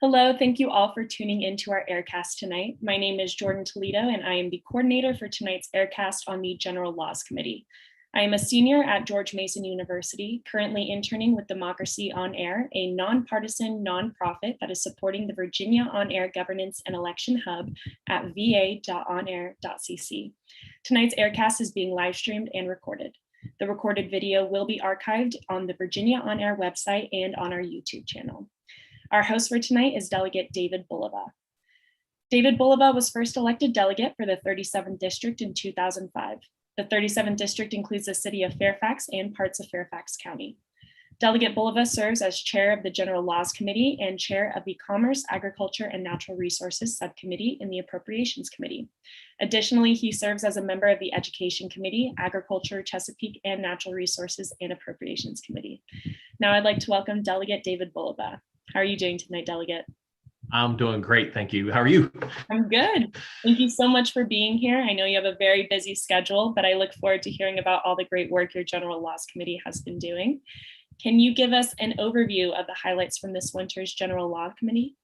Hello, thank you all for tuning into our Aircast tonight. My name is Jordan Toledo, and I am the coordinator for tonight's Aircast on the General Laws Committee. I am a senior at George Mason University, currently interning with Democracy on Air, a nonpartisan nonprofit that is supporting the Virginia On-Air Governance and Election Hub at va.onair.cc. Tonight's Aircast is being live streamed and recorded. The recorded video will be archived on the Virginia On-Air website and on our YouTube channel. Our host for tonight is Delegate David Bulova. David Bulova was first elected delegate for the 37th District in 2005. The 37th District includes the city of Fairfax and parts of Fairfax County. Delegate Bulova serves as chair of the General Laws Committee and chair of the Commerce, Agriculture, and Natural Resources Subcommittee in the Appropriations Committee. Additionally, he serves as a member of the Education Committee, Agriculture, Chesapeake, and Natural Resources and Appropriations Committee. Now I'd like to welcome Delegate David Bulova. How are you doing tonight, Delegate? I'm doing great, thank you. How are you? I'm good. Thank you so much for being here. I know you have a very busy schedule, but I look forward to hearing about all the great work your General Laws Committee has been doing. Can you give us an overview of the highlights from this winter's General Law Committee?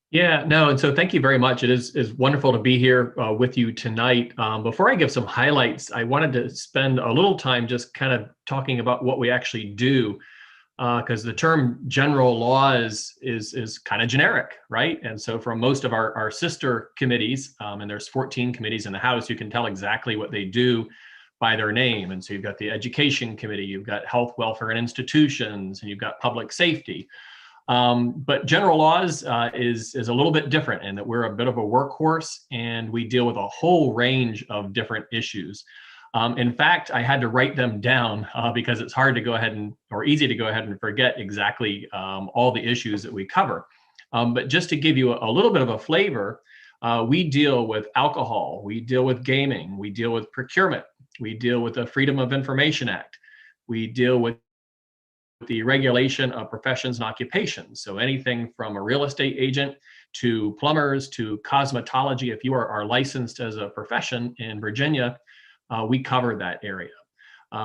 Yeah, no, and so thank you very much. It is wonderful to be here with you tonight. Before I give some highlights, I wanted to spend a little time just kind of talking about what we actually do. Because the term general laws is kind of generic, right? And so from most of our sister committees, and there's 14 committees in the House, you can tell exactly what they do by their name. And so you've got the Education Committee, you've got Health, Welfare, and Institutions, and you've got Public Safety. But general laws is a little bit different in that we're a bit of a workhorse and we deal with a whole range of different issues. In fact, I had to write them down because it's hard to go ahead or easy to go ahead and forget exactly all the issues that we cover. But just to give you a little bit of a flavor, we deal with alcohol, we deal with gaming, we deal with procurement, we deal with the Freedom of Information Act, we deal with the regulation of professions and occupations. So anything from a real estate agent to plumbers to cosmetology, if you are licensed as a profession in Virginia, we cover that area.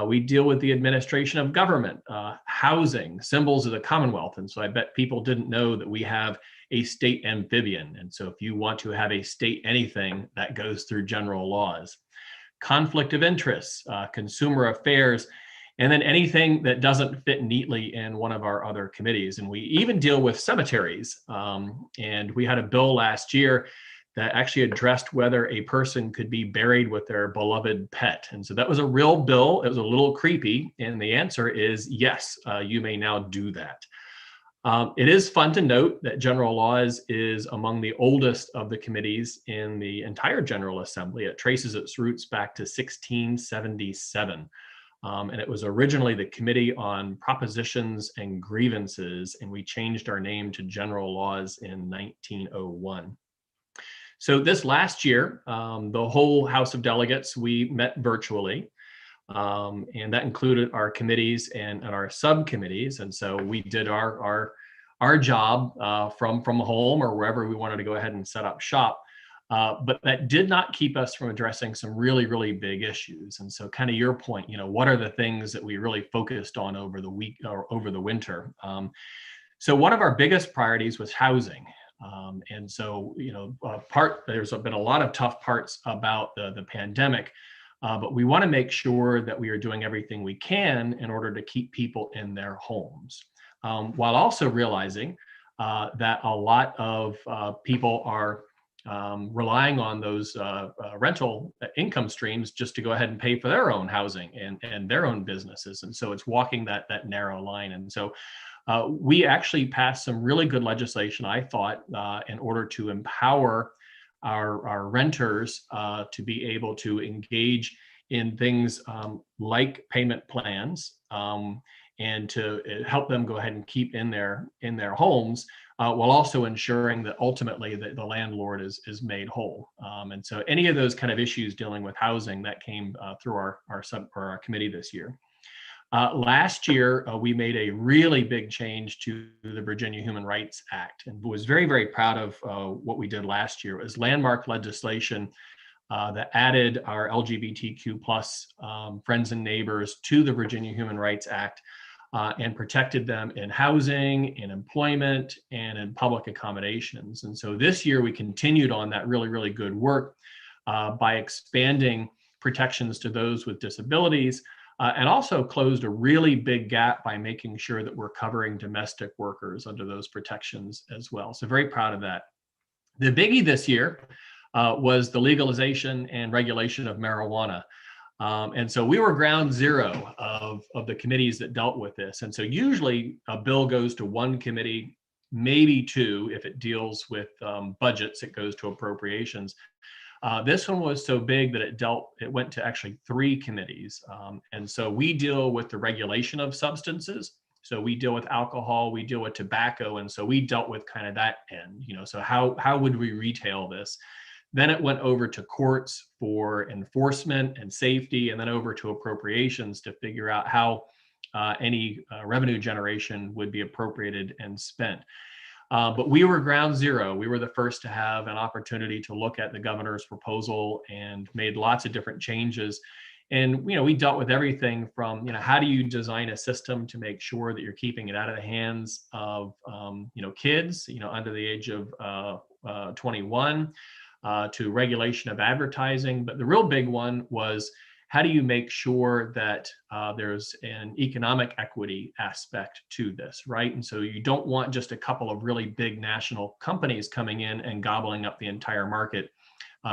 We deal with the administration of government, housing, symbols of the Commonwealth. And so I bet people didn't know that we have a state amphibian. And so if you want to have a state anything, that goes through general laws. Conflict of interests, consumer affairs, and then anything that doesn't fit neatly in one of our other committees. And we even deal with cemeteries. And we had a bill last year that actually addressed whether a person could be buried with their beloved pet. And so that was a real bill. It was a little creepy. And the answer is yes, you may now do that. It is fun to note that General Laws is among the oldest of the committees in the entire General Assembly. It traces its roots back to 1677. And it was originally the Committee on Propositions and Grievances, and we changed our name to General Laws in 1901. So this last year, the whole House of Delegates, we met virtually, and that included our committees and our subcommittees. And so we did our job from home or wherever we wanted to go ahead and set up shop. But that did not keep us from addressing some really, really big issues. And so kind of your point, what are the things that we really focused on over the week or over the winter? So one of our biggest priorities was housing. And so, there's been a lot of tough parts about the pandemic, but we want to make sure that we are doing everything we can in order to keep people in their homes, while also realizing that a lot of people are relying on those rental income streams just to go ahead and pay for their own housing and their own businesses. And so it's walking that narrow line. And so we actually passed some really good legislation, I thought, in order to empower our renters to be able to engage in things like payment plans and to help them go ahead and keep in their homes while also ensuring that ultimately the landlord is made whole. And so any of those kind of issues dealing with housing that came through our committee this year. Last year, we made a really big change to the Virginia Human Rights Act and was very, very proud of what we did last year. It was landmark legislation that added our LGBTQ plus friends and neighbors to the Virginia Human Rights Act. and protected them in housing, in employment, and in public accommodations. And so this year we continued on that really, really good work by expanding protections to those with disabilities, and also closed a really big gap by making sure that we're covering domestic workers under those protections as well. So very proud of that. The biggie this year was the legalization and regulation of marijuana. And so we were ground zero of the committees that dealt with this. And so usually a bill goes to one committee, maybe two. If it deals with budgets, it goes to appropriations. This one was so big that it went to actually three committees. And so we deal with the regulation of substances. So we deal with alcohol, we deal with tobacco. And so we dealt with kind of that end, so how would we retail this? Then it went over to courts for enforcement and safety, and then over to appropriations to figure out how any revenue generation would be appropriated and spent. But we were ground zero. We were the first to have an opportunity to look at the governor's proposal and made lots of different changes. And we dealt with everything from how do you design a system to make sure that you're keeping it out of the hands of kids under the age of 21. To regulation of advertising. But the real big one was how do you make sure that there's an economic equity aspect to this, right? And so you don't want just a couple of really big national companies coming in and gobbling up the entire market.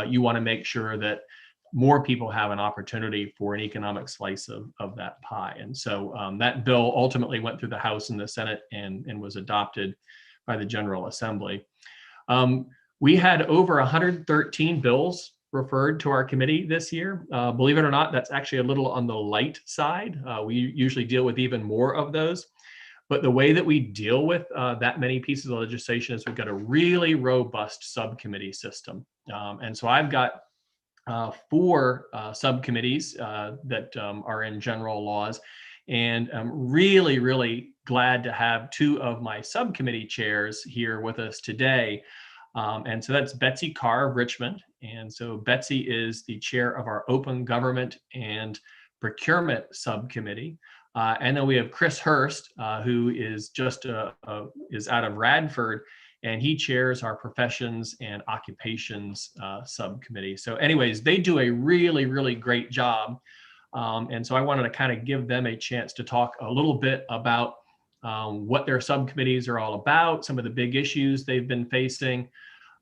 You want to make sure that more people have an opportunity for an economic slice of that pie. And so that bill ultimately went through the House and the Senate and was adopted by the General Assembly. We had over 113 bills referred to our committee this year. Believe it or not, that's actually a little on the light side. We usually deal with even more of those. But the way that we deal with that many pieces of legislation is we've got a really robust subcommittee system. And so I've got 4 subcommittees that are in general laws. And I'm really, really glad to have 2 of my subcommittee chairs here with us today. And so that's Betsy Carr of Richmond. And so Betsy is the chair of our Open Government and Procurement Subcommittee. And then we have Chris Hurst, who is is out of Radford, and he chairs our Professions and Occupations Subcommittee. So anyways, they do a really, really great job. And so I wanted to kind of give them a chance to talk a little bit about what their subcommittees are all about, some of the big issues they've been facing.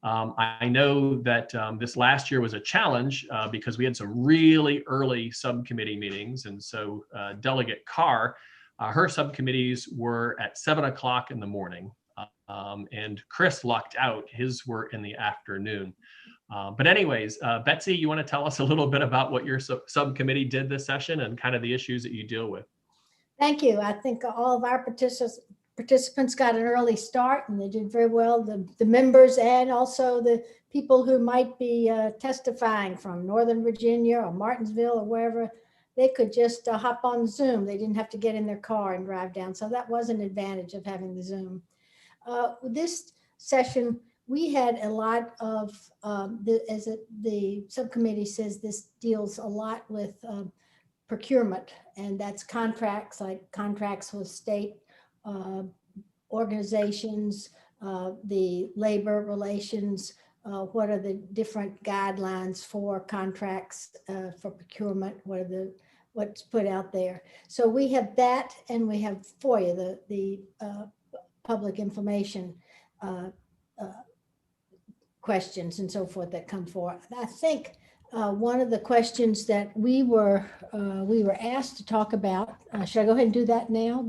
I know that this last year was a challenge because we had some really early subcommittee meetings. And so Delegate Carr, her subcommittees were at 7 o'clock in the morning. And Chris lucked out, his were in the afternoon. But anyways, Betsy, you want to tell us a little bit about what your subcommittee did this session and kind of the issues that you deal with? Thank you. I think all of our participants got an early start and they did very well. The members and also the people who might be testifying from Northern Virginia or Martinsville or wherever, they could just hop on Zoom. They didn't have to get in their car and drive down. So that was an advantage of having the Zoom. This session, we had a lot of, the subcommittee says, this deals a lot with procurement, and that's contracts, like contracts with state organizations, the labor relations, what are the different guidelines for contracts for procurement, what's put out there. So we have that, and we have FOIA, the public information questions and so forth that come forth. I think one of the questions that we were asked to talk about, should I go ahead and do that now?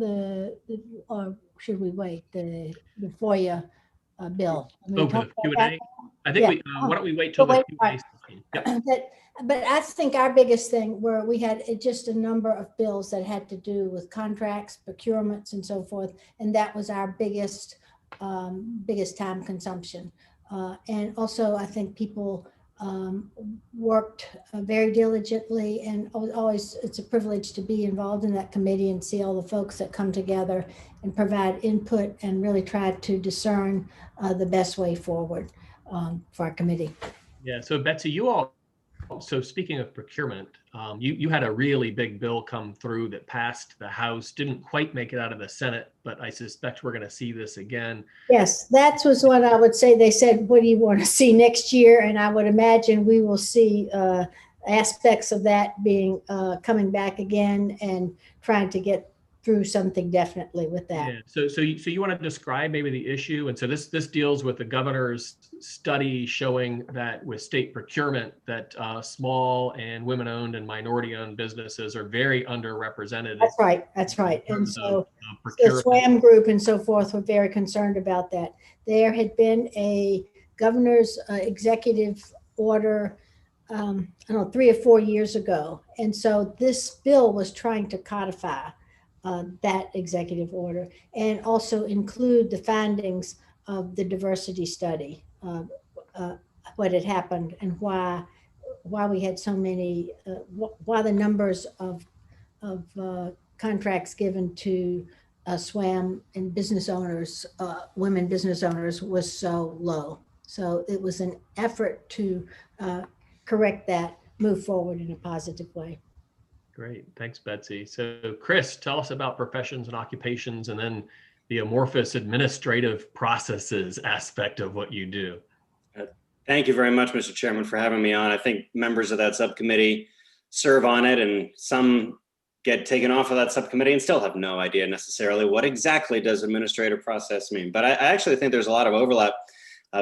Or should we wait? The FOIA bill. Q&A. I think why don't we wait till the Q&A session? Yep. But I think our biggest thing where we had just a number of bills that had to do with contracts, procurements, and so forth, and that was our biggest time consumption. And also, I think people worked very diligently, and always it's a privilege to be involved in that committee and see all the folks that come together and provide input and really try to discern the best way forward for our committee. Yeah, so Betsy, you all So speaking of procurement, you had a really big bill come through that passed the House, didn't quite make it out of the Senate, but I suspect we're going to see this again. Yes, that was what I would say. They said, what do you want to see next year? And I would imagine we will see aspects of that being coming back again and trying to get through something definitely with that. Yeah. So you want to describe maybe the issue? And so this deals with the governor's study showing that with state procurement that small and women-owned and minority-owned businesses are very underrepresented. That's right. That's right. And so the procurement. SWAM group and so forth were very concerned about that. There had been a governor's executive order, I don't know, 3 or 4 years ago. And so this bill was trying to codify that executive order and also include the findings of the diversity study, what had happened and why we had so many, why the numbers of contracts given to SWAM and business owners, women business owners, was so low. So it was an effort to correct that, move forward in a positive way. Great. Thanks, Betsy. So Chris, tell us about professions and occupations and then the amorphous administrative processes aspect of what you do. Thank you very much, Mr. Chairman, for having me on. I think members of that subcommittee serve on it, and some get taken off of that subcommittee and still have no idea necessarily what exactly does administrative process mean. But I actually think there's a lot of overlap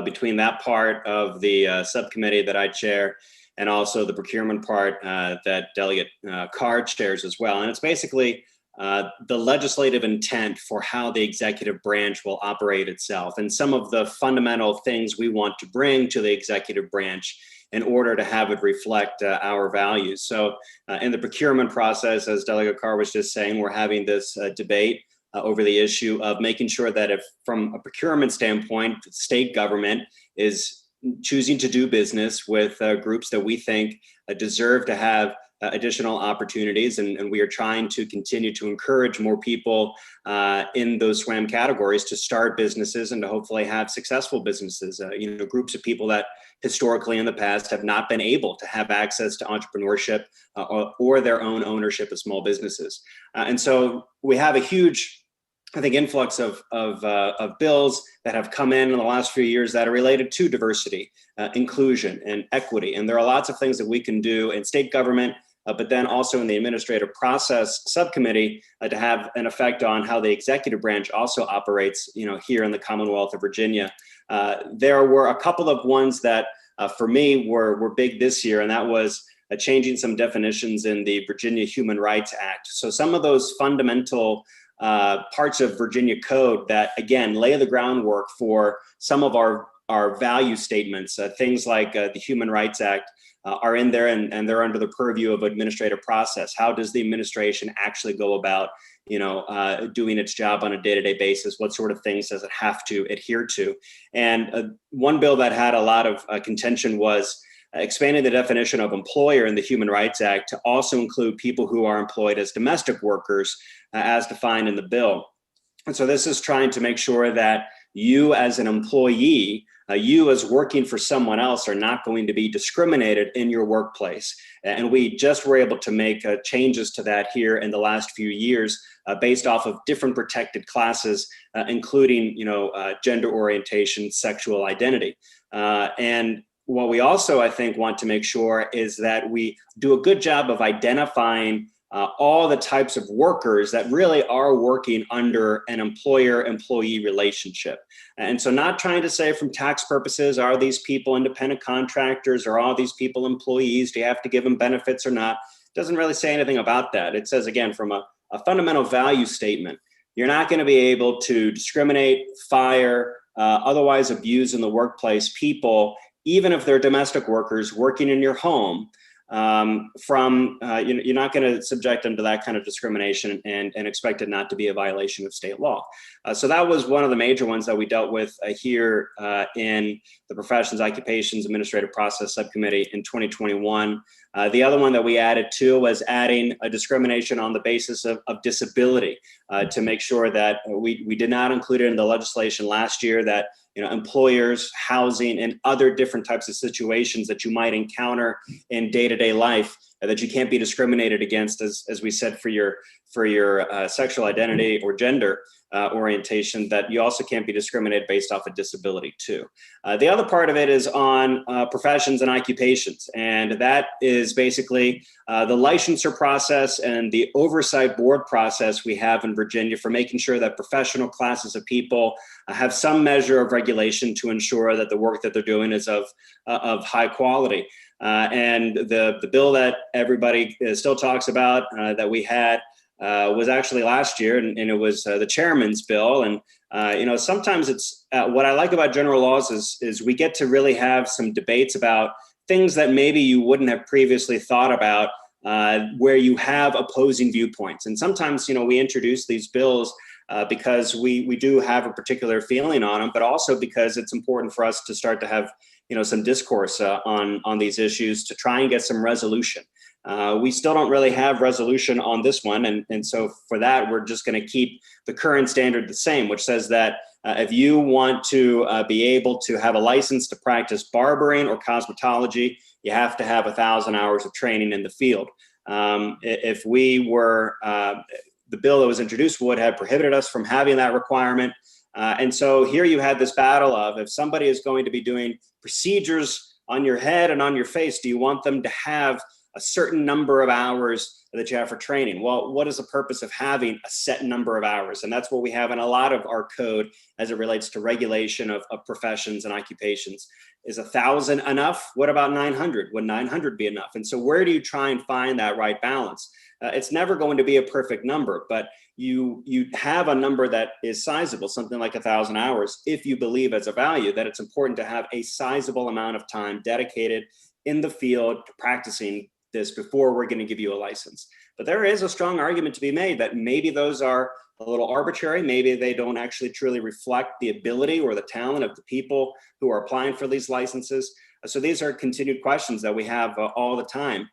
between that part of the subcommittee that I chair and also the procurement part that Delegate Carr chairs as well. And it's basically the legislative intent for how the executive branch will operate itself and some of the fundamental things we want to bring to the executive branch in order to have it reflect our values. So in the procurement process, as Delegate Carr was just saying, we're having this debate over the issue of making sure that if from a procurement standpoint, the state government is choosing to do business with groups that we think deserve to have additional opportunities. And we are trying to continue to encourage more people in those SWAM categories to start businesses and to hopefully have successful businesses, groups of people that historically in the past have not been able to have access to entrepreneurship or their own ownership of small businesses. And so we have a huge, I think, influx of bills that have come in the last few years that are related to diversity, inclusion, and equity. And there are lots of things that we can do in state government, but then also in the Administrative Process Subcommittee to have an effect on how the executive branch also operates, here in the Commonwealth of Virginia. There were a couple of ones that, for me, were big this year, and that was changing some definitions in the Virginia Human Rights Act. So some of those fundamental parts of Virginia code that, again, lay the groundwork for some of our value statements, things like the Human Rights Act are in there and they're under the purview of administrative process. How does the administration actually go about, doing its job on a day-to-day basis? What sort of things does it have to adhere to? And one bill that had a lot of contention was expanding the definition of employer in the Human Rights Act to also include people who are employed as domestic workers as defined in the bill. And so this is trying to make sure that you as an employee, you as working for someone else are not going to be discriminated in your workplace. And we just were able to make changes to that here in the last few years based off of different protected classes, including, gender orientation, sexual identity. And what we also, I think, want to make sure is that we do a good job of identifying all the types of workers that really are working under an employer-employee relationship. And so not trying to say from tax purposes, are these people independent contractors or are these people employees? Do you have to give them benefits or not? It doesn't really say anything about that. It says, again, from a fundamental value statement, you're not going to be able to discriminate, fire, otherwise abuse in the workplace people, even if they're domestic workers working in your home. You're not going to subject them to that kind of discrimination and expect it not to be a violation of state law. So that was one of the major ones that we dealt with here in the Professions, Occupations, Administrative Process Subcommittee in 2021. The other one that we added to was adding a discrimination on the basis of disability to make sure that we did not include it in the legislation last year that employers, housing, and other different types of situations that you might encounter in day-to-day life that you can't be discriminated against, as we said, for your sexual identity or gender orientation, that you also can't be discriminated based off of disability too. The other part of it is on professions and occupations, and that is basically the licensure process and the oversight board process we have in Virginia for making sure that professional classes of people have some measure of regulation to ensure that the work that they're doing is of high quality. And the bill that everybody still talks about that we had was actually last year, and it was the chairman's bill. And sometimes it's what I like about general laws is we get to really have some debates about things that maybe you wouldn't have previously thought about, where you have opposing viewpoints. And sometimes we introduce these bills because we do have a particular feeling on them, but also because it's important for us to start to have some discourse on these issues to try and get some resolution. We still don't really have resolution on this one. And so for that, we're just going to keep the current standard the same, which says that if you want to be able to have a license to practice barbering or cosmetology, you have to have 1,000 hours of training in the field. If we were, the bill that was introduced would have prohibited us from having that requirement. And so here you had this battle of, if somebody is going to be doing procedures on your head and on your face, do you want them to have a certain number of hours that you have for training? Well, what is the purpose of having a set number of hours? And that's what we have in a lot of our code as it relates to regulation of professions and occupations. Is 1,000 enough? What about 900? Would 900 be enough? And so where do you try and find that right balance? It's never going to be a perfect number, but you have a number that is sizable, something like 1,000 hours, if you believe as a value that it's important to have a sizable amount of time dedicated in the field to practicing this before we're going to give you a license. But there is a strong argument to be made that maybe those are a little arbitrary. Maybe they don't actually truly reflect the ability or the talent of the people who are applying for these licenses. So these are continued questions that we have all the time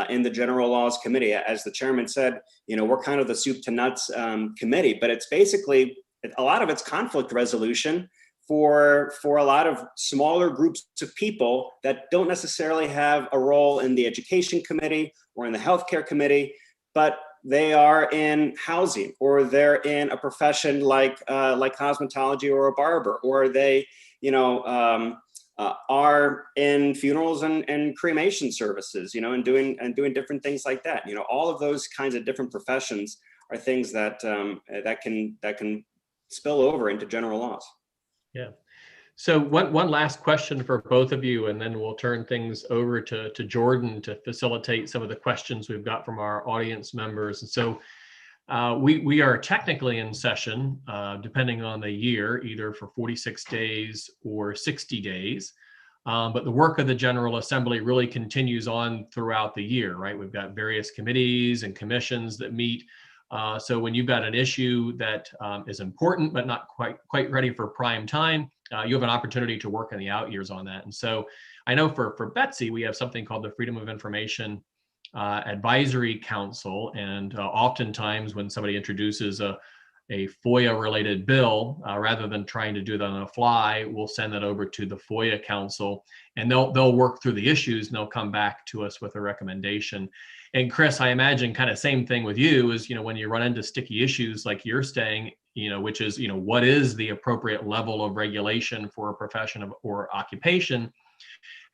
in the General Laws Committee. As the chairman said, we're kind of the soup to nuts committee, but it's basically, a lot of it's conflict resolution for a lot of smaller groups of people that don't necessarily have a role in the Education Committee or in the Healthcare Committee, but they are in housing, or they're in a profession like cosmetology or a barber, or they, are in funerals and cremation services, and doing different things like that. All of those kinds of different professions are things that can spill over into general laws. Yeah. So one last question for both of you, and then we'll turn things over to Jordan to facilitate some of the questions we've got from our audience members. And so we are technically in session, depending on the year, either for 46 days or 60 days. But the work of the General Assembly really continues on throughout the year, right? We've got various committees and commissions that meet. So when you've got an issue that is important but not quite ready for prime time, you have an opportunity to work in the out years on that. And so I know for Betsy, we have something called the Freedom of Information Advisory Council. And oftentimes when somebody introduces a FOIA related bill, rather than trying to do that on the fly, we'll send that over to the FOIA Council, and they'll work through the issues and they'll come back to us with a recommendation. And Chris, I imagine kind of same thing with you is, when you run into sticky issues like you're saying, which is, what is the appropriate level of regulation for a profession or occupation?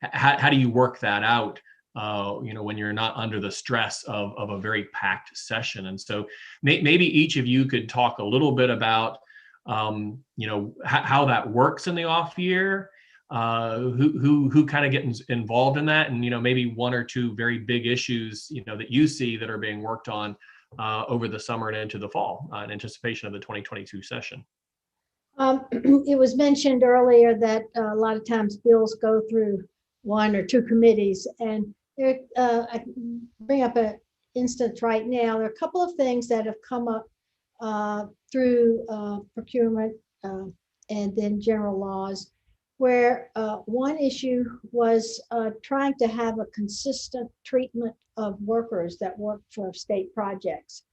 How do you work that out? When you're not under the stress of a very packed session. And so maybe each of you could talk a little bit about, how that works in the off year, who kind of gets involved in that, and, maybe one or two very big issues, that you see that are being worked on over the summer and into the fall in anticipation of the 2022 session. It was mentioned earlier that a lot of times bills go through one or two committees, and I can bring up an instance right now. There are a couple of things that have come up through procurement and then general laws, where one issue was trying to have a consistent treatment of workers that work for state projects.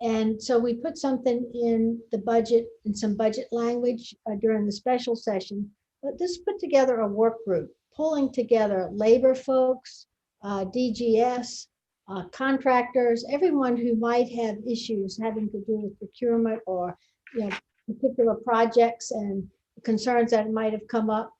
And so we put something in the budget and some budget language during the special session But this put together a work group, pulling together labor folks, DGS, contractors, everyone who might have issues having to do with procurement or particular projects and concerns that might have come up.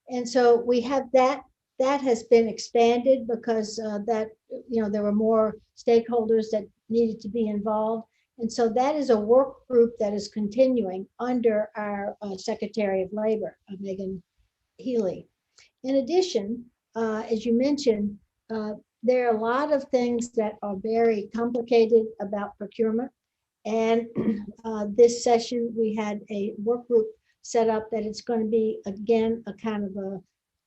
And so we have that has been expanded because there were more stakeholders that needed to be involved. And so that is a work group that is continuing under our Secretary of Labor, Megan Healy. In addition, as you mentioned, there are a lot of things that are very complicated about procurement. And this session, we had a work group set up that it's going to be, again, a kind of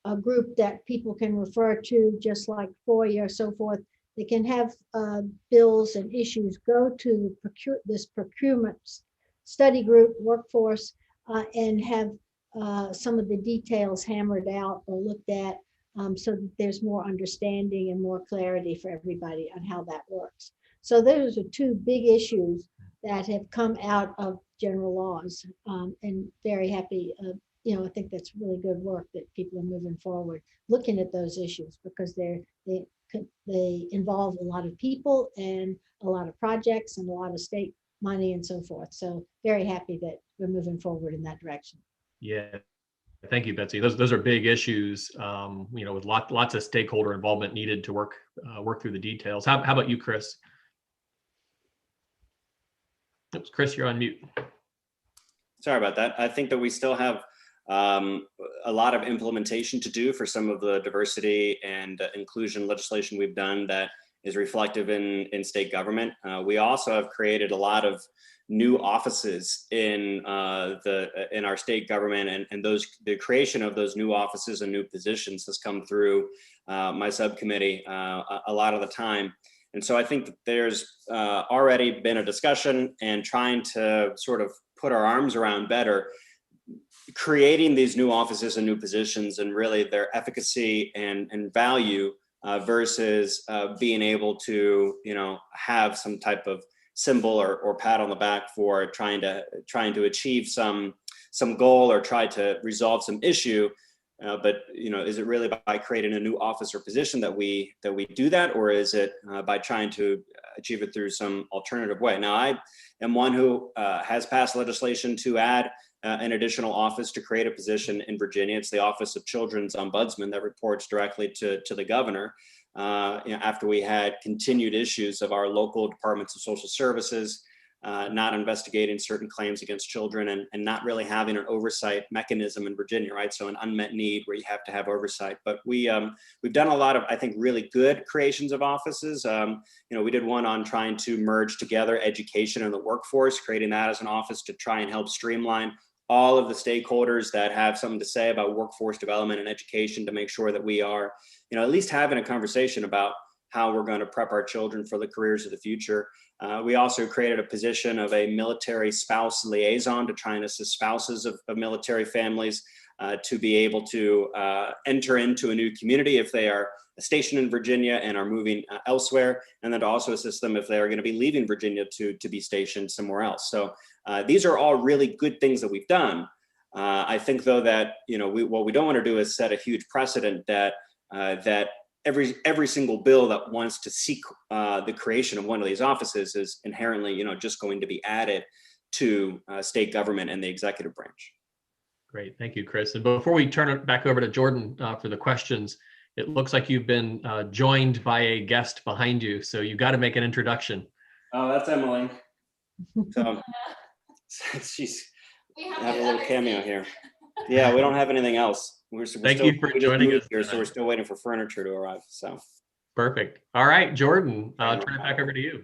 a group that people can refer to, just like FOIA or so forth. They can have bills and issues go to this procurement study group workforce and have some of the details hammered out or looked at so that there's more understanding and more clarity for everybody on how that works. So those are two big issues that have come out of general laws, and very happy. I think that's really good work that people are moving forward, looking at those issues because they involve a lot of people and a lot of projects and a lot of state money and so forth. So very happy that we're moving forward in that direction. Yeah, thank you, Betsy. Those are big issues, with lots of stakeholder involvement needed to work through the details. How about you, Chris? Oops, Chris, you're on mute. Sorry about that. I think that we still have a lot of implementation to do for some of the diversity and inclusion legislation we've done that is reflective in state government. We also have created a lot of new offices in our state government, and the creation of those new offices and new positions has come through my subcommittee a lot of the time. And so I think that there's already been a discussion and trying to sort of put our arms around better creating these new offices and new positions and really their efficacy and value versus being able to, have some type of symbol or pat on the back for trying to achieve some goal or try to resolve some issue. But is it really by creating a new office or position that we do that, or is it by trying to achieve it through some alternative way? Now, I am one who has passed legislation to add an additional office to create a position in Virginia. It's the Office of Children's Ombudsman that reports directly to the governor. After we had continued issues of our local departments of social services not investigating certain claims against children and not really having an oversight mechanism in Virginia, right? So an unmet need where you have to have oversight. But we've done a lot of, I think, really good creations of offices. We did one on trying to merge together education and the workforce, creating that as an office to try and help streamline all of the stakeholders that have something to say about workforce development and education to make sure that we are, at least having a conversation about how we're going to prep our children for the careers of the future. We also created a position of a military spouse liaison to try and assist spouses of military families to be able to enter into a new community if they are stationed in Virginia and are moving elsewhere, and then to also assist them if they are going to be leaving Virginia to be stationed somewhere else. So these are all really good things that we've done. I think, though, that what we don't want to do is set a huge precedent that every single bill that wants to seek the creation of one of these offices is inherently, just going to be added to state government and the executive branch. Great, thank you, Chris. And before we turn it back over to Jordan for the questions, it looks like you've been joined by a guest behind you, so you got to make an introduction. Oh, that's Emily. So she's have a little cameo here. Yeah, we don't have anything else. Thank you for joining us here, so we're still waiting for furniture to arrive. So perfect. All right, Jordan, turn it back over to you.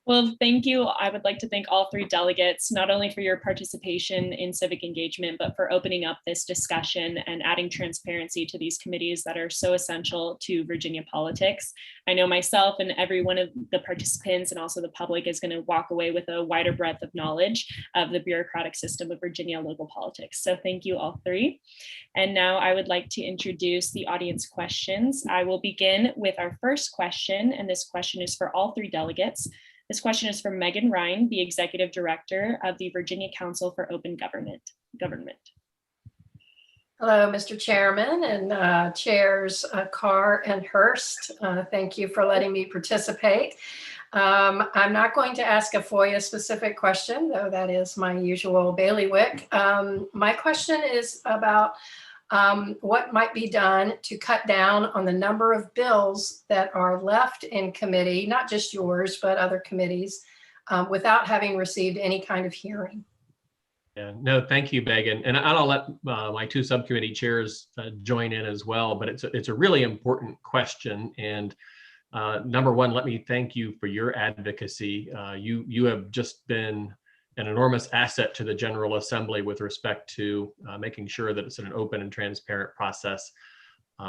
Well, thank you. I would like to thank all three delegates, not only for your participation in civic engagement, but for opening up this discussion and adding transparency to these committees that are so essential to Virginia politics. I know myself and every one of the participants and also the public is going to walk away with a wider breadth of knowledge of the bureaucratic system of Virginia local politics. So thank you all three. And now I would like to introduce the audience questions. I will begin with our first question, and this question is for all three delegates. This question is from Megan Rhyne, the Executive Director of the Virginia Council for Open Government. Hello, Mr. Chairman and Chairs Carr and Hurst. Thank you for letting me participate. I'm not going to ask a FOIA specific question, though that is my usual bailiwick. My question is about what might be done to cut down on the number of bills that are left in committee, not just yours, but other committees, without having received any kind of hearing. Yeah, no, thank you, Megan. And I'll let my two subcommittee chairs join in as well, but it's a really important question. And number one, let me thank you for your advocacy. You have just been an enormous asset to the General Assembly with respect to making sure that it's an open and transparent process.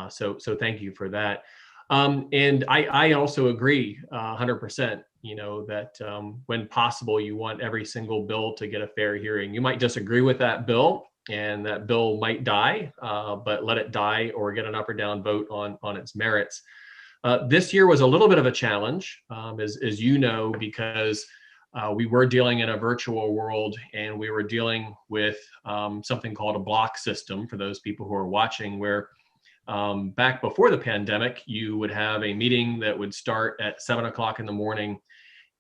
So thank you for that. And I also agree 100%, that when possible, you want every single bill to get a fair hearing. You might disagree with that bill and that bill might die, but let it die or get an up or down vote on its merits. This year was a little bit of a challenge, as you know, because we were dealing in a virtual world and we were dealing with something called a block system for those people who are watching, where back before the pandemic, you would have a meeting that would start at 7 o'clock in the morning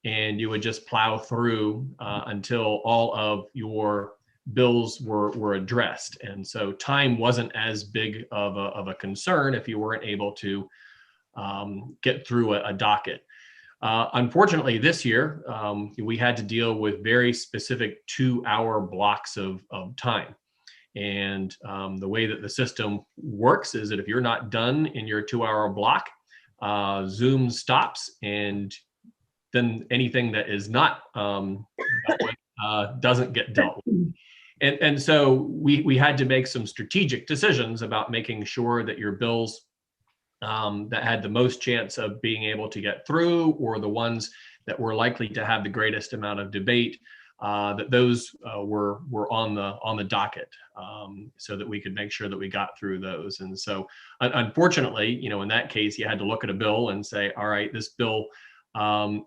and you would just plow through until all of your bills were addressed. And so time wasn't as big of a concern if you weren't able to get through a docket. Unfortunately, this year, we had to deal with very specific 2-hour blocks of time. And the way that the system works is that if you're not done in your 2-hour block, Zoom stops, and then anything that is not dealt with doesn't get dealt with. And so we had to make some strategic decisions about making sure that your bills that had the most chance of being able to get through, or the ones that were likely to have the greatest amount of debate, that those were on the docket, so that we could make sure that we got through those. And so unfortunately, in that case, you had to look at a bill and say, all right, this bill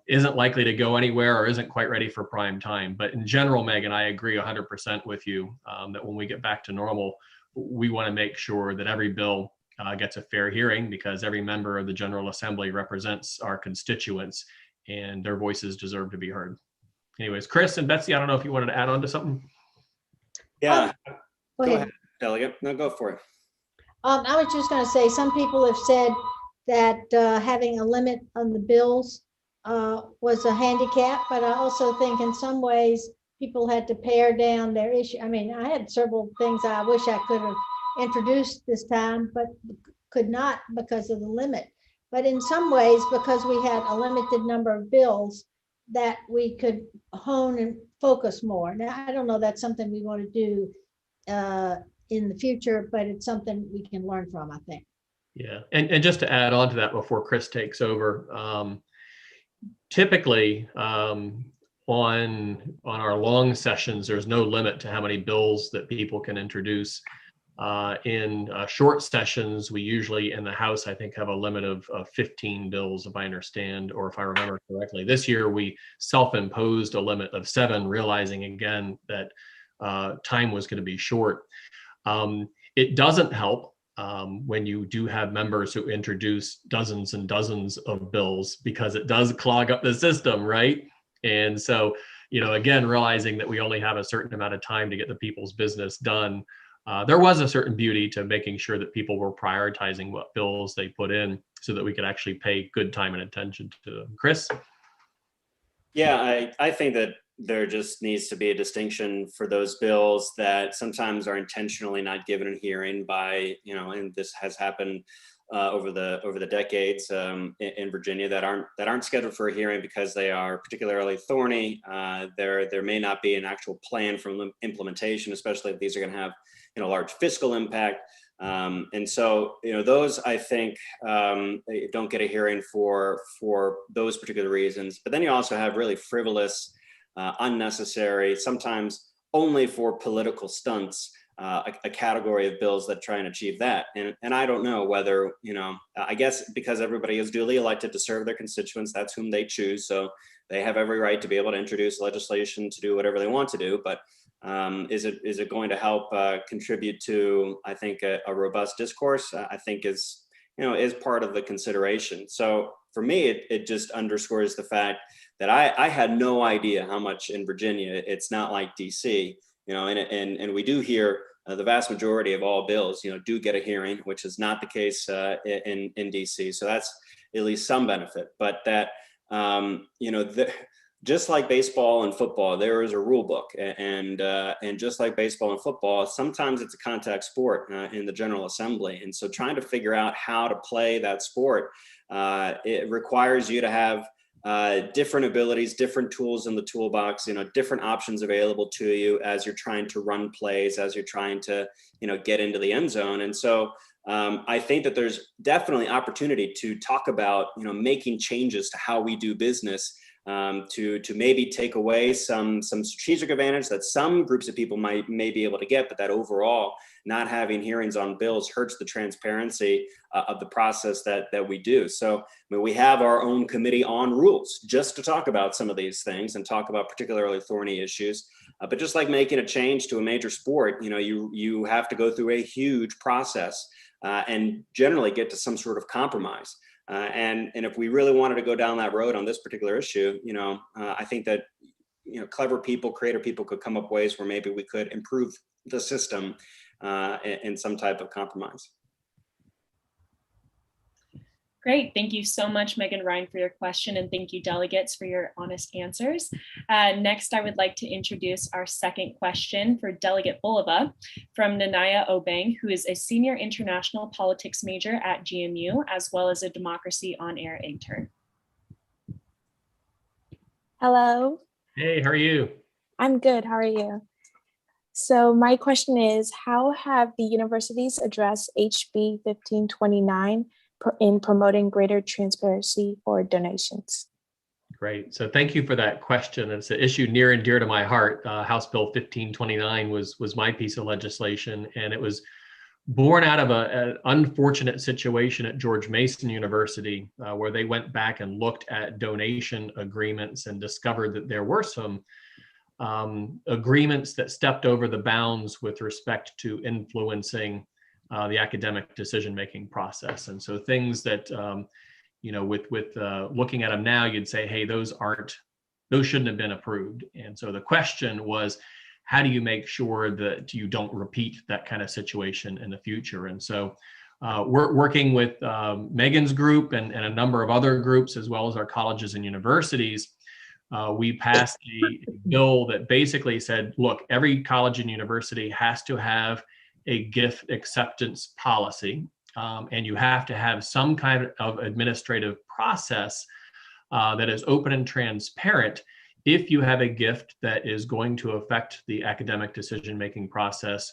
isn't likely to go anywhere or isn't quite ready for prime time. But in general, Megan, I agree 100% with you that when we get back to normal, we want to make sure that every bill gets a fair hearing, because every member of the General Assembly represents our constituents and their voices deserve to be heard. Anyways, Chris and Betsy, I don't know if you wanted to add on to something. Yeah, Go ahead. Delegate. No, go for it. I was just going to say, some people have said that having a limit on the bills was a handicap, but I also think in some ways people had to pare down their issue. I mean, I had several things I wish I could have introduced this time, but could not because of the limit. But in some ways, because we had a limited number of bills, that we could hone and focus more. Now, I don't know, that's something we want to do in the future, but it's something we can learn from, I think. Yeah, and just to add on to that before Chris takes over, typically on our long sessions, there's no limit to how many bills that people can introduce. In short sessions, we usually in the House, I think, have a limit of 15 bills, if I understand, or if I remember correctly. This year, we self-imposed a limit of 7, realizing again that time was going to be short. It doesn't help when you do have members who introduce dozens and dozens of bills, because it does clog up the system, right? And so, again, realizing that we only have a certain amount of time to get the people's business done, there was a certain beauty to making sure that people were prioritizing what bills they put in so that we could actually pay good time and attention to them. Chris? Yeah, I think that there just needs to be a distinction for those bills that sometimes are intentionally not given a hearing by, and this has happened over the decades in Virginia, that aren't scheduled for a hearing because they are particularly thorny. There may not be an actual plan for implementation, especially if these are going to have large fiscal impact. And so, those, I think, don't get a hearing for those particular reasons. But then you also have really frivolous, unnecessary, sometimes only for political stunts, a category of bills that try and achieve that. And I don't know whether, I guess because everybody is duly elected to serve their constituents, that's whom they choose. So they have every right to be able to introduce legislation to do whatever they want to do. But Is it going to help contribute to, I think, a robust discourse? I think is part of the consideration. So for me, it just underscores the fact that I had no idea how much in Virginia. It's not like DC, and we do hear the vast majority of all bills, do get a hearing, which is not the case in DC. So that's at least some benefit. But that, just like baseball and football, there is a rule book, and just like baseball and football, sometimes it's a contact sport in the General Assembly, and so trying to figure out how to play that sport, it requires you to have different abilities, different tools in the toolbox, different options available to you as you're trying to run plays, as you're trying to, get into the end zone, and so. I think that there's definitely opportunity to talk about, making changes to how we do business, to maybe take away some strategic advantage that some groups of people may be able to get, but that overall not having hearings on bills hurts the transparency of the process that we do. So we have our own committee on rules just to talk about some of these things and talk about particularly thorny issues. But just like making a change to a major sport, you have to go through a huge process and generally get to some sort of compromise. And if we really wanted to go down that road on this particular issue, I think that, clever people, creative people could come up ways where maybe we could improve the system in some type of compromise. Great. Thank you so much, Megan Rhyne, for your question. And thank you, delegates, for your honest answers. Next, I would like to introduce our second question for Delegate Bulova from Nanayaa Obeng, who is a senior international politics major at GMU, as well as a Democracy on-Air intern. Hello. Hey, how are you? I'm good. How are you? So my question is, how have the universities addressed HB 1529 in promoting greater transparency for donations? Great. So thank you for that question. It's an issue near and dear to my heart. House Bill 1529 was my piece of legislation, and it was born out of an unfortunate situation at George Mason University, where they went back and looked at donation agreements and discovered that there were some agreements that stepped over the bounds with respect to influencing the academic decision-making process. And so things that, with looking at them now, you'd say, hey, those shouldn't have been approved. And so the question was, how do you make sure that you don't repeat that kind of situation in the future? And so we're working with Megan's group and a number of other groups, as well as our colleges and universities. We passed a bill that basically said, look, every college and university has to have a gift acceptance policy, and you have to have some kind of administrative process that is open and transparent if you have a gift that is going to affect the academic decision-making process,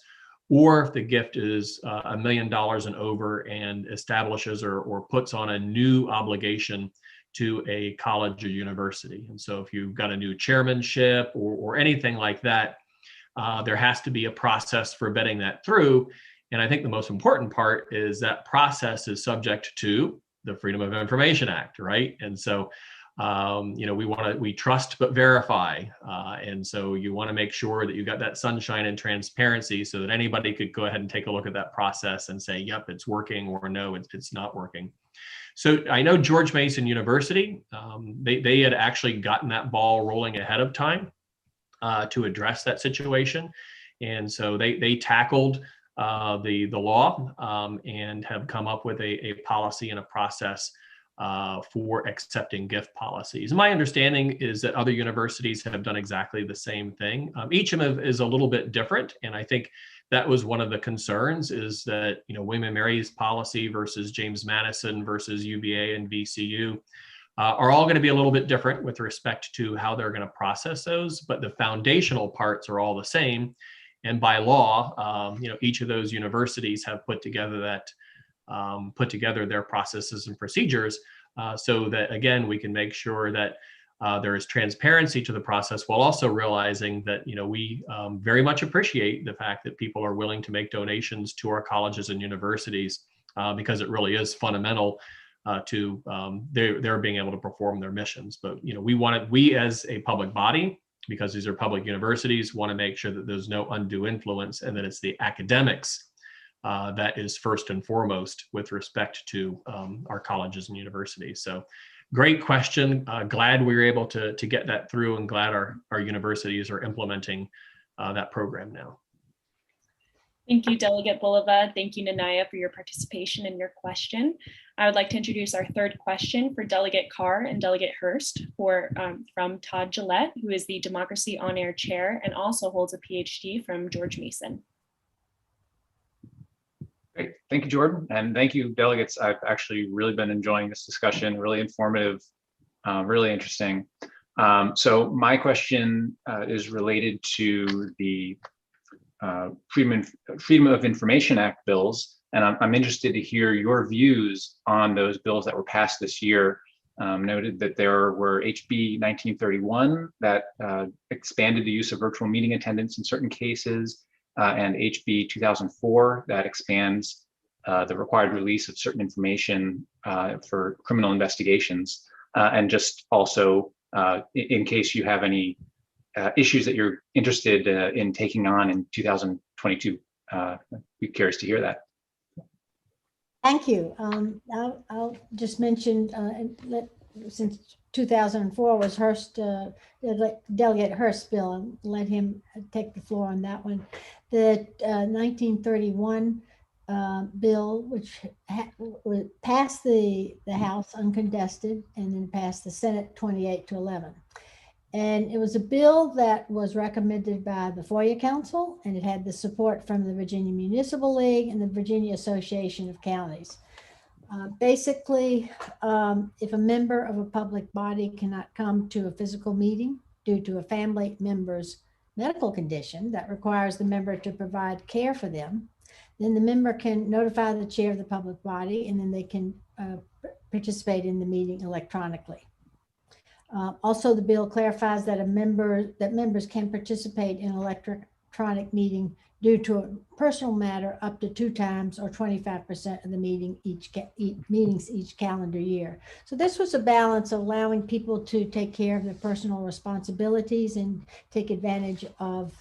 or if the gift is $1 million and over and establishes or puts on a new obligation to a college or university. And so if you've got a new chairmanship or anything like that, there has to be a process for vetting that through. And I think the most important part is that process is subject to the Freedom of Information Act, right? And so, we trust but verify. And so you want to make sure that you got that sunshine and transparency so that anybody could go ahead and take a look at that process and say, yep, it's working, or no, it's not working. So I know George Mason University, they had actually gotten that ball rolling ahead of time to address that situation. And so they tackled the law and have come up with a policy and a process for accepting gift policies. My understanding is that other universities have done exactly the same thing. Each of them is a little bit different. And I think that was one of the concerns, is that, William & Mary's policy versus James Madison versus UVA and VCU are all going to be a little bit different with respect to how they're going to process those, but the foundational parts are all the same. And by law, each of those universities have put together their processes and procedures so that, again, we can make sure that there is transparency to the process, while also realizing that, we very much appreciate the fact that people are willing to make donations to our colleges and universities because it really is fundamental to their being able to perform their missions. But we as a public body because these are public universities, want to make sure that there's no undue influence and that it's the academics that is first and foremost with respect to our colleges and universities. So great question. Glad we were able to get that through, and glad our universities are implementing that program now. Thank you, Delegate Bulova. Thank you, Nanayaa, for your participation and your question. I would like to introduce our third question for Delegate Carr and Delegate Hurst from Todd Gillette, who is the Democracy on Air Chair and also holds a PhD from George Mason. Great. Thank you, Jordan. And thank you, delegates. I've actually really been enjoying this discussion, really informative, really interesting. So my question is related to the Freedom of Information Act bills. And I'm interested to hear your views on those bills that were passed this year. Noted that there were HB 1931 that expanded the use of virtual meeting attendance in certain cases, and HB 2004 that expands the required release of certain information for criminal investigations. And just also, in case you have any issues that you're interested in taking on in 2022, be curious to hear that. Thank you. I'll just mention, since 2004 was Hurst, Delegate Hurst's bill, and let him take the floor on that one. The 1931 bill, which passed the House uncontested and then passed the Senate 28-11. And it was a bill that was recommended by the FOIA Council, and it had the support from the Virginia Municipal League and the Virginia Association of Counties. Basically, if a member of a public body cannot come to a physical meeting due to a family member's medical condition that requires the member to provide care for them, then the member can notify the chair of the public body, and then they can participate in the meeting electronically. Also, the bill clarifies that members can participate in an electronic meeting due to a personal matter up to 2 times or 25% of the meetings each calendar year. So this was a balance of allowing people to take care of their personal responsibilities and take advantage of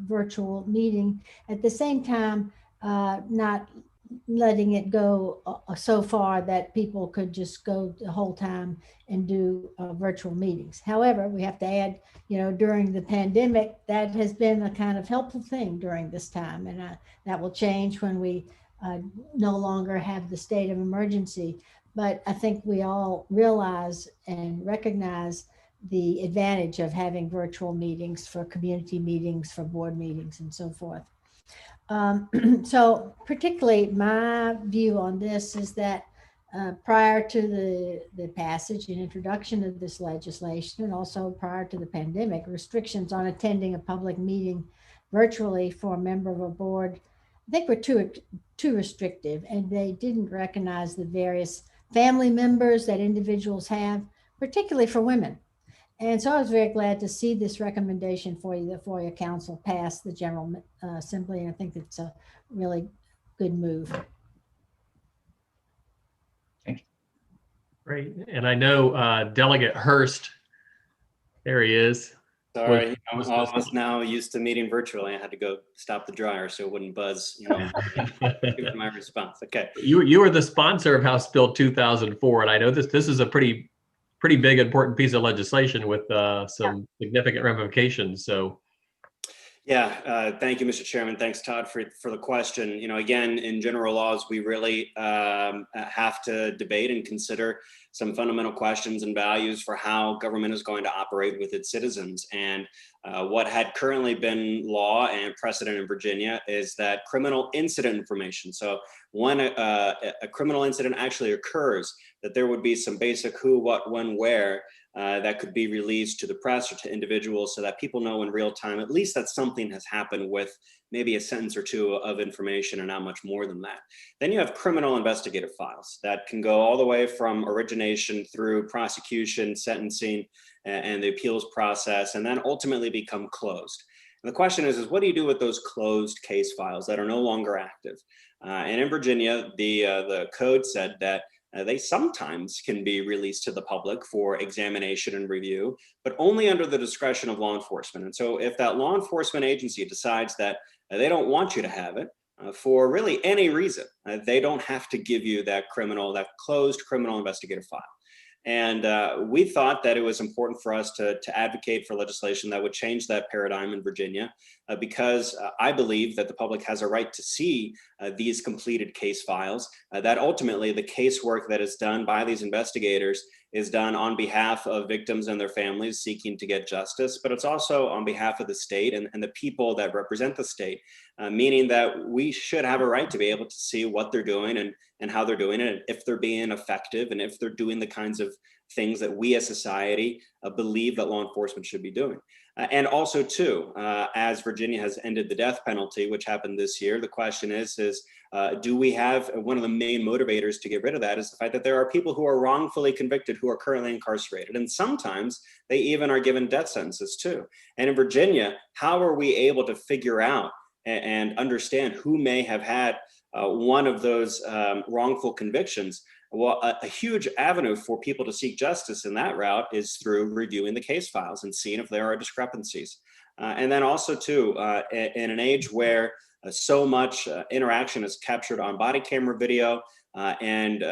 virtual meeting. At the same time, not letting it go so far that people could just go the whole time and do virtual meetings. However, we have to add, during the pandemic, that has been a kind of helpful thing during this time. And that will change when we no longer have the state of emergency. But I think we all realize and recognize the advantage of having virtual meetings for community meetings, for board meetings, and so forth. So particularly my view on this is that prior to the passage and introduction of this legislation, and also prior to the pandemic, restrictions on attending a public meeting virtually for a member of a board, I think were too restrictive, and they didn't recognize the various family members that individuals have, particularly for women. And so I was very glad to see this recommendation for you, the FOIA Council pass the General Assembly. And I think it's a really good move. Thank you. Great. And I know Delegate Hurst, there he is. Sorry, all of us now used to meeting virtually. I had to go stop the dryer so it wouldn't buzz, give my response. Okay. You were the sponsor of House Bill 2004, and I know this is a pretty big, important piece of legislation with some significant ramifications. So, yeah, thank you, Mr. Chairman. Thanks, Todd, for the question. Again, in general laws, we really have to debate and consider some fundamental questions and values for how government is going to operate with its citizens. And what had currently been law and precedent in Virginia is that criminal incident information. So when a criminal incident actually occurs, that there would be some basic who, what, when, where that could be released to the press or to individuals so that people know in real time, at least that something has happened with maybe a sentence or two of information and not much more than that. Then you have criminal investigative files that can go all the way from origination through prosecution, sentencing, and the appeals process, and then ultimately become closed. And the question is what do you do with those closed case files that are no longer active? And in Virginia, the code said that they sometimes can be released to the public for examination and review, but only under the discretion of law enforcement. And so if that law enforcement agency decides that they don't want you to have it for really any reason, they don't have to give you that closed criminal investigative file. And we thought that it was important for us to advocate for legislation that would change that paradigm in Virginia, because I believe that the public has a right to see these completed case files, that ultimately the casework that is done by these investigators is done on behalf of victims and their families seeking to get justice, but it's also on behalf of the state and the people that represent the state, meaning that we should have a right to be able to see what they're doing and how they're doing it, and if they're being effective, and if they're doing the kinds of things that we as society believe that law enforcement should be doing. And also too, as Virginia has ended the death penalty, which happened this year, the question is do we have, one of the main motivators to get rid of that is the fact that there are people who are wrongfully convicted who are currently incarcerated. And sometimes they even are given death sentences too. And in Virginia, how are we able to figure out and understand who may have had one of those wrongful convictions? Well, a huge avenue for people to seek justice in that route is through reviewing the case files and seeing if there are discrepancies. And then also too, in an age where so much interaction is captured on body camera video, and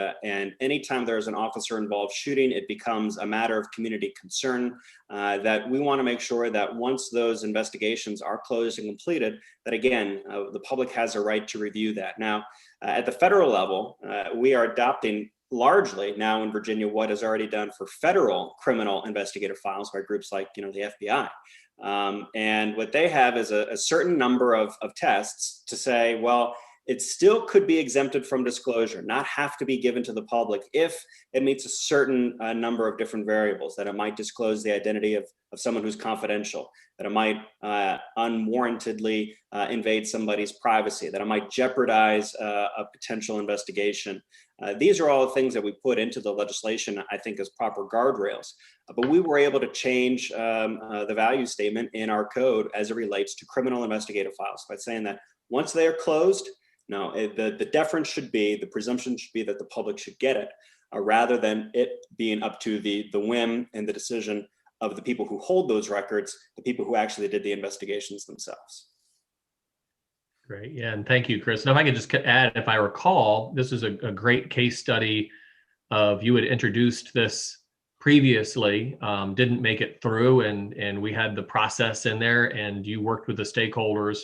anytime there's an officer involved shooting, it becomes a matter of community concern, that we want to make sure that once those investigations are closed and completed, that again, the public has a right to review that. Now, at the federal level, we are adopting largely now in Virginia what is already done for federal criminal investigative files by groups like the FBI. And what they have is a certain number of tests to say, well, it still could be exempted from disclosure, not have to be given to the public if it meets a certain number of different variables, that it might disclose the identity of someone who's confidential, that it might unwarrantedly invade somebody's privacy, that it might jeopardize a potential investigation. These are all things that we put into the legislation, I think, as proper guardrails. But we were able to change the value statement in our code as it relates to criminal investigative files by saying that once they are closed, no, the deference should be, the presumption should be that the public should get it, rather than it being up to the whim and the decision of the people who hold those records, the people who actually did the investigations themselves. Great. Yeah. And thank you, Chris. Now, if I could just add, if I recall, this is a great case study of you had introduced this previously, didn't make it through, and we had the process in there, and you worked with the stakeholders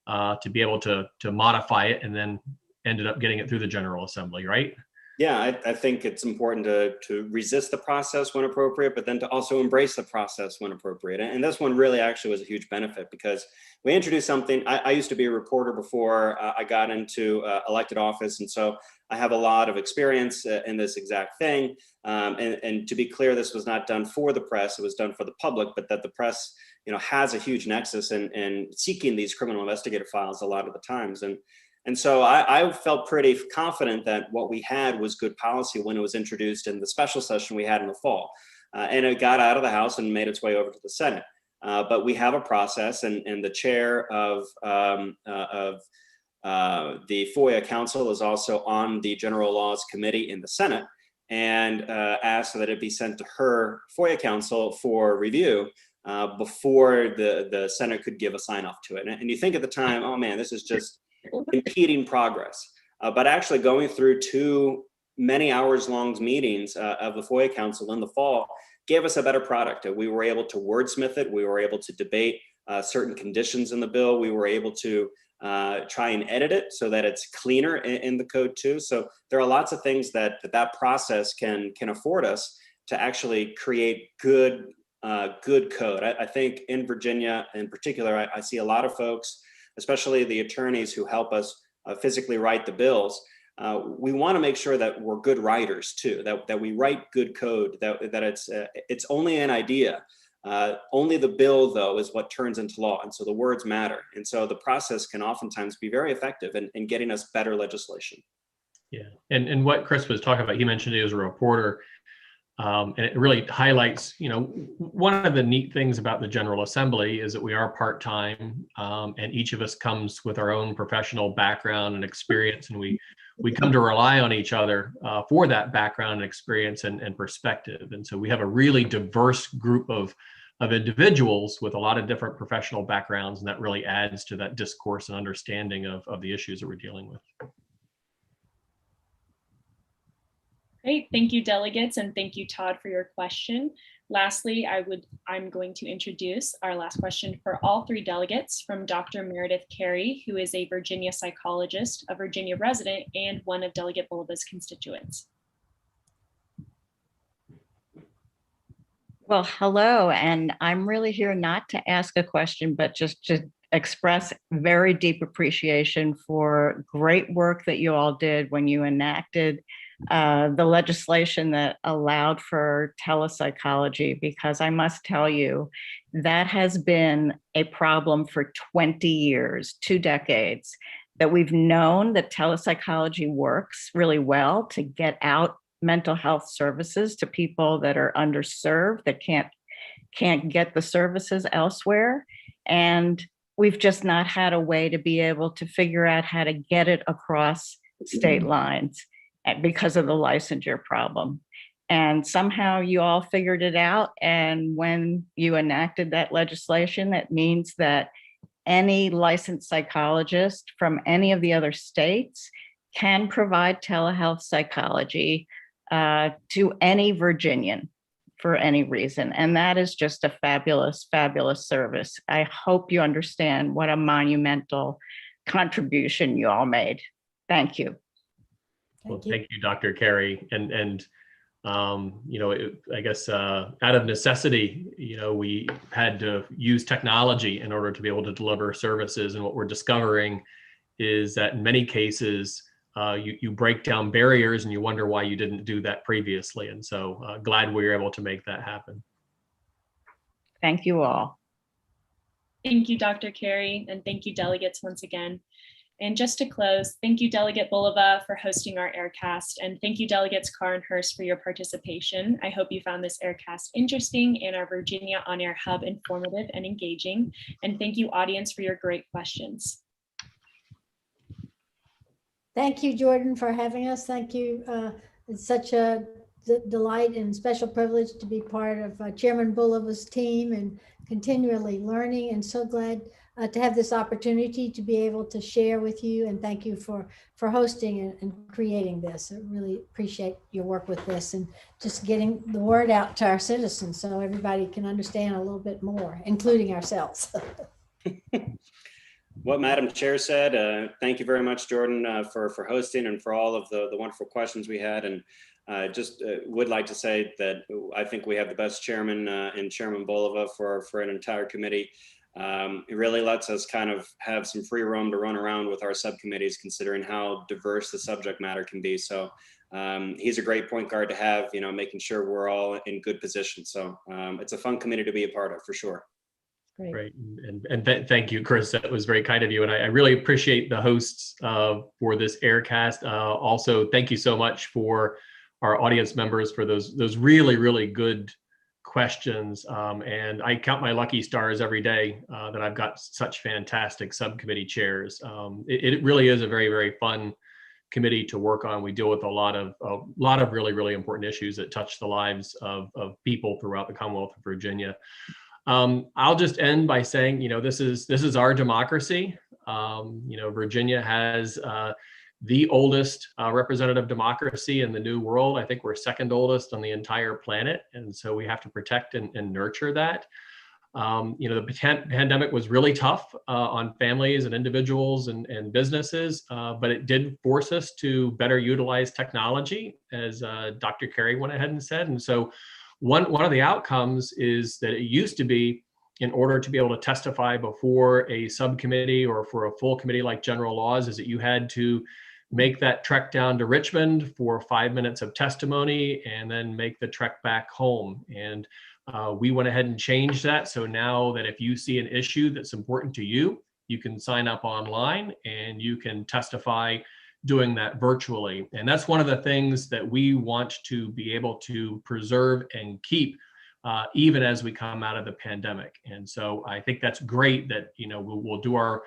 to be able to modify it, and then ended up getting it through the General Assembly, right? Yeah, I think it's important to resist the process when appropriate, but then to also embrace the process when appropriate. And this one really actually was a huge benefit because we introduced something. I used to be a reporter before I got into elected office. And so I have a lot of experience in this exact thing. And to be clear, this was not done for the press, it was done for the public, but that the press has a huge nexus in seeking these criminal investigative files a lot of the times. And so I felt pretty confident that what we had was good policy when it was introduced in the special session we had in the fall. And it got out of the House and made its way over to the Senate. But we have a process, and the chair of the FOIA Council is also on the General Laws Committee in the Senate, and asked that it be sent to her FOIA Council for review before the Senate could give a sign off to it. And you think at the time, oh man, this is just impeding progress. But actually going through 2 many hours long meetings of the FOIA Council in the fall gave us a better product. We were able to wordsmith it. We were able to debate certain conditions in the bill. We were able to try and edit it so that it's cleaner in the code too. So there are lots of things that process can afford us to actually create good code. I think in Virginia in particular, I see a lot of folks, especially the attorneys who help us physically write the bills. We want to make sure that we're good writers too, that we write good code, that it's only an idea. Only the bill, though, is what turns into law. And so the words matter. And so the process can oftentimes be very effective in getting us better legislation. Yeah. And what Chris was talking about, he mentioned he was a reporter. And it really highlights, one of the neat things about the General Assembly is that we are part-time, and each of us comes with our own professional background and experience, and we we come to rely on each other for that background and experience and perspective. And so we have a really diverse group of individuals with a lot of different professional backgrounds, and that really adds to that discourse and understanding of the issues that we're dealing with. Great, thank you, delegates, and thank you, Todd, for your question. Lastly, I'm going to introduce our last question for all three delegates from Dr. Meredith Cary, who is a Virginia psychologist, a Virginia resident, and one of Delegate Bulova's constituents. Well, hello, and I'm really here not to ask a question, but just to express very deep appreciation for great work that you all did when you enacted the legislation that allowed for telepsychology, because I must tell you, that has been a problem for 20 years, 2 decades, that we've known that telepsychology works really well to get out mental health services to people that are underserved, that can't get the services elsewhere. And we've just not had a way to be able to figure out how to get it across state lines because of the licensure problem. And somehow you all figured it out. And when you enacted that legislation, that means that any licensed psychologist from any of the other states can provide telehealth psychology to any Virginian for any reason. And that is just a fabulous, fabulous service. I hope you understand what a monumental contribution you all made. Thank you. Well, thank you, Dr. Cary. And you know, I guess out of necessity, you know, we had to use technology in order to be able to deliver services. And what we're discovering is that in many cases, you break down barriers and you wonder why you didn't do that previously. And so glad we were able to make that happen. Thank you all. Thank you, Dr. Cary, and thank you, delegates, once again. And just to close, thank you, Delegate Bulova, for hosting our Aircast, and thank you, Delegates Carr and Hurst, for your participation. I hope you found this Aircast interesting and our Virginia On Air Hub informative and engaging. And thank you, audience, for your great questions. Thank you, Jordan, for having us. Thank you. It's such a delight and special privilege to be part of Chairman Bulova's team and continually learning, and so glad to have this opportunity to be able to share with you. And thank you for hosting and creating this. I really appreciate your work with this and just getting the word out to our citizens so everybody can understand a little bit more, including ourselves. What Madam Chair said, thank you very much, Jordan, for hosting and for all of the wonderful questions we had. And just would like to say that I think we have the best chairman in Chairman Bulova for an entire committee. It really lets us kind of have some free roam to run around with our subcommittees, considering how diverse the subject matter can be. So he's a great point guard to have, you know, making sure we're all in good position. So it's a fun committee to be a part of, for sure. Great. And thank you, Chris. That was very kind of you. And I really appreciate the hosts for this Aircast. Also, thank you so much for our audience members for those really, really good questions. And I count my lucky stars every day that I've got such fantastic subcommittee chairs. It really is a very, very fun committee to work on. We deal with a lot of really, really important issues that touch the lives of people throughout the Commonwealth of Virginia. I'll just end by saying, you know, this is our democracy. You know, Virginia has the oldest representative democracy in the New World. I think we're second oldest on the entire planet. And so we have to protect and nurture that. You know, the pandemic was really tough on families and individuals and businesses, but it did force us to better utilize technology, as Dr. Cary went ahead and said. And so one of the outcomes is that it used to be, in order to be able to testify before a subcommittee or for a full committee like general laws, is that you had to make that trek down to Richmond for 5 minutes of testimony and then make the trek back home. And we went ahead and changed that. So now that if you see an issue that's important to you, you can sign up online and you can testify doing that virtually. And that's one of the things that we want to be able to preserve and keep even as we come out of the pandemic. And so I think that's great that, you know, we'll do our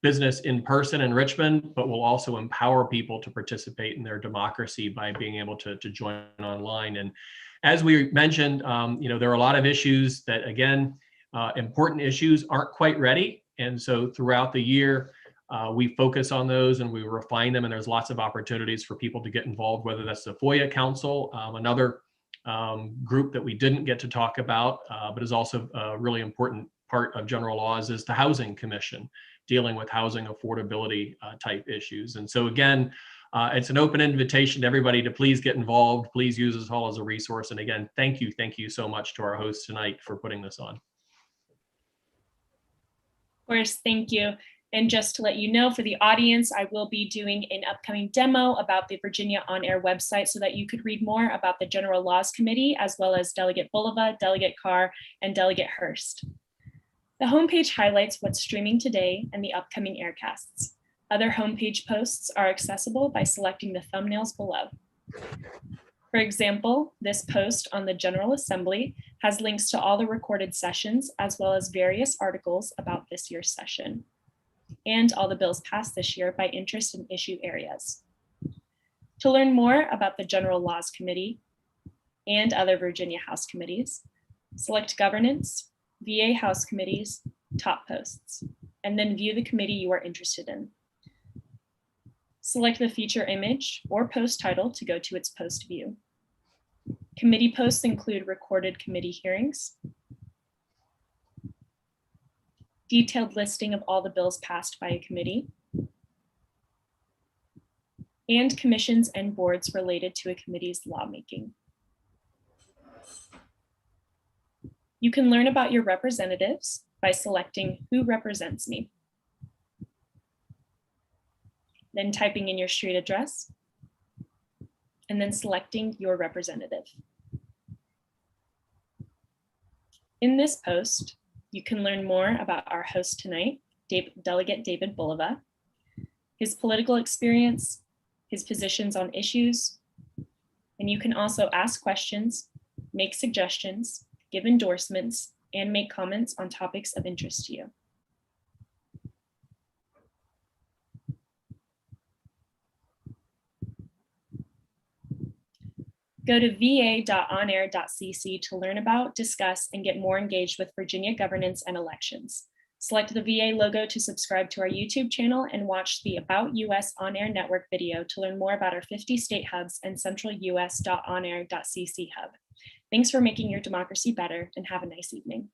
business in person in Richmond, but we'll also empower people to participate in their democracy by being able to join online. And as we mentioned, there are a lot of issues that, again, important issues aren't quite ready. And so throughout the year, we focus on those and we refine them. And there's lots of opportunities for people to get involved, whether that's the FOIA Council, another group that we didn't get to talk about, but is also a really important part of general laws, is the Housing Commission, dealing with housing affordability type issues. And so again, it's an open invitation to everybody to please get involved. Please use this all as a resource. And again, thank you so much to our hosts tonight for putting this on. Of course, thank you. And just to let you know, for the audience, I will be doing an upcoming demo about the Virginia onAir website so that you could read more about the General Laws Committee, as well as Delegate Bulova, Delegate Carr, and Delegate Hurst. The homepage highlights what's streaming today and the upcoming Aircasts. Other homepage posts are accessible by selecting the thumbnails below. For example, this post on the General Assembly has links to all the recorded sessions, as well as various articles about this year's session, and all the bills passed this year by interest and issue areas. To learn more about the General Laws Committee and other Virginia House committees, select Governance, VA House Committees, Top Posts, and then view the committee you are interested in. Select the feature image or post title to go to its post view. Committee posts include recorded committee hearings, detailed listing of all the bills passed by a committee, and commissions and boards related to a committee's lawmaking. You can learn about your representatives by selecting Who Represents Me, then typing in your street address, and then selecting your representative. In this post, you can learn more about our host tonight, Delegate David Bulova, his political experience, his positions on issues, and you can also ask questions, make suggestions, give endorsements, and make comments on topics of interest to you. Go to va.onair.cc to learn about, discuss, and get more engaged with Virginia governance and elections. Select the VA logo to subscribe to our YouTube channel and watch the About US onAir network video to learn more about our 50 state hubs and central us.onair.cc hub. Thanks for making your democracy better, and have a nice evening.